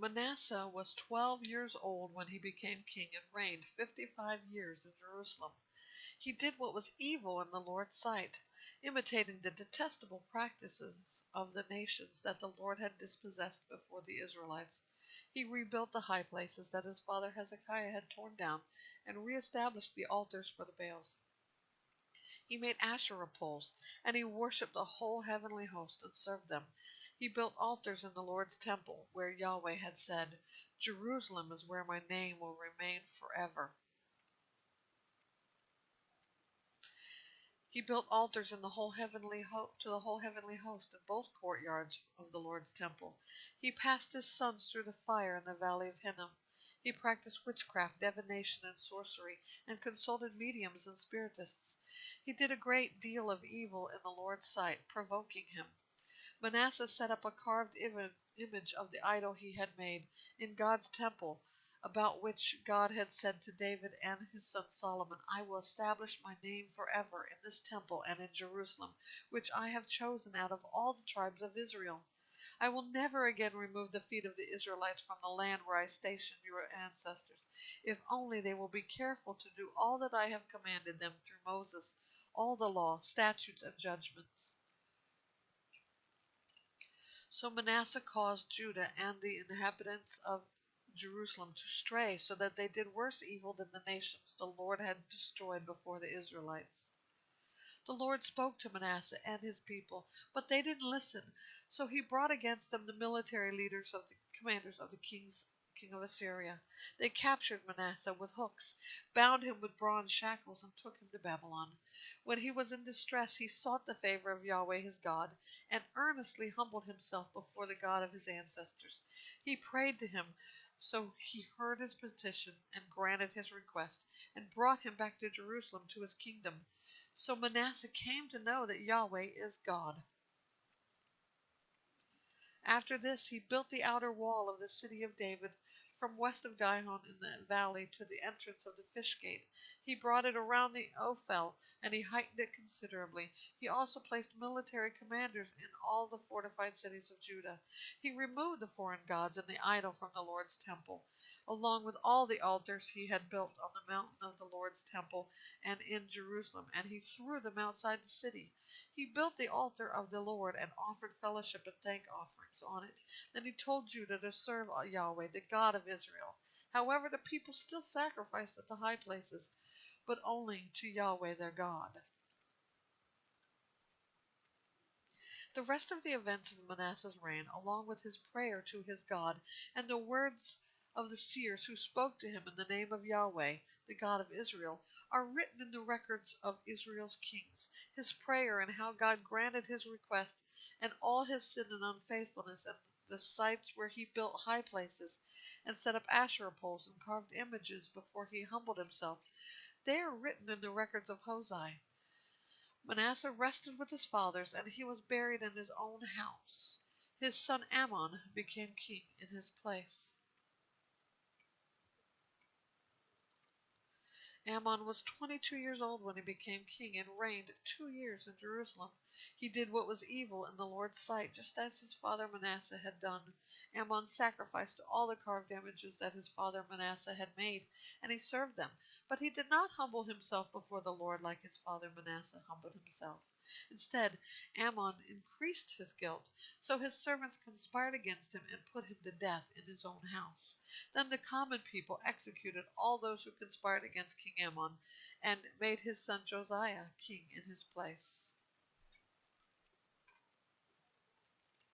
Manasseh was 12 years old when he became king and reigned 55 years in Jerusalem. He did what was evil in the Lord's sight, imitating the detestable practices of the nations that the Lord had dispossessed before the Israelites. He rebuilt the high places that his father Hezekiah had torn down and reestablished the altars for the Baals. He made Asherah poles, and he worshipped the whole heavenly host and served them. He built altars in the Lord's temple, where Yahweh had said, "Jerusalem is where my name will remain forever." He built altars in the whole heavenly to the whole heavenly host in both courtyards of the Lord's temple. He passed his sons through the fire in the valley of Hinnom. He practiced witchcraft, divination, and sorcery, and consulted mediums and spiritists. He did a great deal of evil in the Lord's sight, provoking him. Manasseh set up a carved image of the idol he had made in God's temple, about which God had said to David and his son Solomon, "I will establish my name forever in this temple and in Jerusalem, which I have chosen out of all the tribes of Israel. I will never again remove the feet of the Israelites from the land where I stationed your ancestors, if only they will be careful to do all that I have commanded them through Moses, all the law, statutes, and judgments." So Manasseh caused Judah and the inhabitants of Jerusalem to stray, so that they did worse evil than the nations the Lord had destroyed before the Israelites. The Lord spoke to Manasseh and his people, but they didn't listen. So he brought against them the military leaders of the commanders of the king of Assyria. They captured Manasseh with hooks, bound him with bronze shackles, and took him to Babylon. When he was in distress, he sought the favor of Yahweh his God, and earnestly humbled himself before the God of his ancestors. He prayed to him, so he heard his petition and granted his request, and brought him back to Jerusalem to his kingdom. So Manasseh came to know that Yahweh is God. After this he built the outer wall of the city of David, from west of Gihon in the valley to the entrance of the fish gate. He brought it around the Ophel, and he heightened it considerably. He also placed military commanders in all the fortified cities of Judah. He removed the foreign gods and the idol from the Lord's temple, along with all the altars he had built on the mountain of the Lord's temple and in Jerusalem, and he threw them outside the city. He built the altar of the Lord and offered fellowship and thank offerings on it. Then he told Judah to serve Yahweh, the God of Israel. However, the people still sacrificed at the high places, but only to Yahweh their God. The rest of the events of Manasseh's reign, along with his prayer to his God, and the words of the seers who spoke to him in the name of Yahweh, the God of Israel, are written in the records of Israel's kings. His prayer and how God granted his request, and all his sin and unfaithfulness, and the sites where he built high places, and set up Asherah poles and carved images before he humbled himself, they are written in the records of Hosea. Manasseh rested with his fathers, and he was buried in his own house. His son Ammon became king in his place. Ammon was 22 years old when he became king and reigned 2 years in Jerusalem. He did what was evil in the Lord's sight, just as his father Manasseh had done. Ammon sacrificed all the carved images that his father Manasseh had made, and he served them. But he did not humble himself before the Lord like his father Manasseh humbled himself. Instead, Ammon increased his guilt, so his servants conspired against him and put him to death in his own house. Then the common people executed all those who conspired against King Ammon, and made his son Josiah king in his place.